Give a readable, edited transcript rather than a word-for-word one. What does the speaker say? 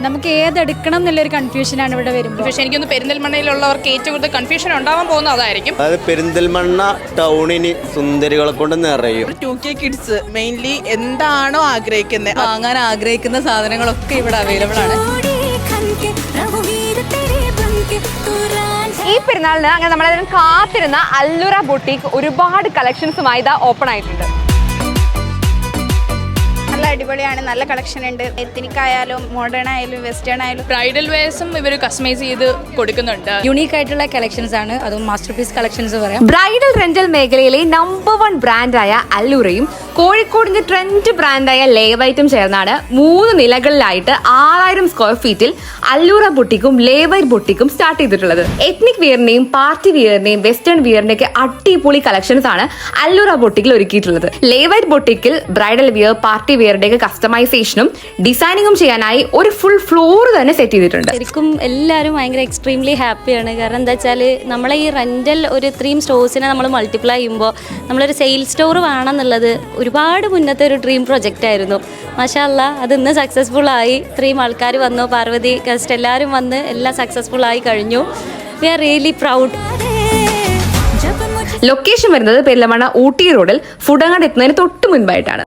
നമുക്ക് ഏതെടുക്കണം എന്നുള്ളൊരു കൺഫ്യൂഷനാണ് ഇവിടെ വരുമ്പോൾ. പക്ഷേ എനിക്കൊന്ന് പെരിന്തൽമണ്ണയിലുള്ളവർക്ക് ഏറ്റവും കൂടുതൽ കൺഫ്യൂഷൻ ഉണ്ടാവാൻ പോകുന്നത് അതായിരിക്കും. അതായത് പെരിന്തൽമണ്ണ ടൗണിന് സുന്ദരികളെ കൊണ്ട് നിറയും. 2K കിഡ്സ് മെയിൻലി എന്താണോ ആഗ്രഹിക്കുന്നത്, വാങ്ങാൻ ആഗ്രഹിക്കുന്ന സാധനങ്ങളൊക്കെ ഇവിടെ അവൈലബിൾ ആണ്. ഈ പെരുന്നാളിന് അങ്ങനെ നമ്മളതിന് കാത്തിരുന്ന അല്ലുറ ബൊട്ടീക്ക് ഒരുപാട് കളക്ഷൻസുമായി ഇതാ ഓപ്പൺ ആയിട്ടുണ്ട്. നല്ല അടിപൊളിയാണ്, നല്ല കളക്ഷൻ ഉണ്ട്. എത്നിക് ആയാലും മോഡേൺ ആയാലും വെസ്റ്റേൺ ആയാലും ബ്രൈഡൽ വെയർസും ഇവർ കസ്റ്റമൈസ് ചെയ്ത് കൊടുക്കുന്നുണ്ട്. യുണീക്ക് ആയിട്ടുള്ള കളക്ഷൻസ് ആണ്, അതും മാസ്റ്റർ പീസ് കളക്ഷൻസ് പറയാം. ബ്രൈഡൽ റെന്റൽ മേഖലയിലെ നമ്പർ 1 ബ്രാൻഡായ അല്ലുറയും കോഴിക്കോടിന്റെ ട്രെൻഡ് ബ്രാൻഡായ ലേവൈറ്റും ചേർന്നാണ് 3 നിലകളിലായിട്ട് 6000 സ്ക്വയർ ഫീറ്റിൽ അല്ലുറ ബൊട്ടിക്കും ലേവൈറ്റ് ബൊട്ടിക്കും സ്റ്റാർട്ട് ചെയ്തിട്ടുള്ളത്. എത്നിക് വിയറിന്റെയും പാർട്ടി വിയറിന്റെയും വെസ്റ്റേൺ വിയറിന്റെ ഒക്കെ അടിപൊളി കളക്ഷൻസ് ആണ് അല്ലുറ ബൊട്ടിക്കിൽ ഒരുക്കിയിട്ടുള്ളത്. ലേവൈറ്റ് ബൊട്ടിക്കിൽ ബ്രൈഡൽ വിയർ, പാർട്ടി വിയറിന്റെ കസ്റ്റമൈസേഷനും ഡിസൈനിങ്ങും ചെയ്യാനായി ഒരു ഫുൾ ഫ്ലോർ തന്നെ സെറ്റ് ചെയ്തിട്ടുണ്ട്. ശരിക്കും എല്ലാവരും ഭയങ്കര എക്സ്ട്രീംലി ഹാപ്പിയാണ്. കാരണം എന്താ വെച്ചാൽ നമ്മളെ ഈ റെൻ്റൽ ഒരു 3 സ്റ്റോഴ്സിനെ നമ്മൾ മൾട്ടിപ്ലൈ ചെയ്യുമ്പോൾ നമ്മളൊരു സെയിൽ സ്റ്റോർ വേണമെന്നുള്ളത് ഒരുപാട് മുന്നത്തെ ഒരു ഡ്രീം പ്രൊജക്റ്റ് ആയിരുന്നു. മാഷാ അല്ലാ, അത് ഇന്ന് സക്സസ്ഫുൾ ആയി. 3 ആൾക്കാർ വന്നു, പാർവതി ഗസ്റ്റ് എല്ലാവരും വന്ന് എല്ലാം സക്സസ്ഫുൾ ആയി കഴിഞ്ഞു. We are really proud. Location വരുന്നത് പെരിന്തൽമണ്ണ ഊട്ടി റോഡിൽ ഫുഡങ്ങാട് എത്തുന്നതിന് തൊട്ട് മുൻപായിട്ടാണ്.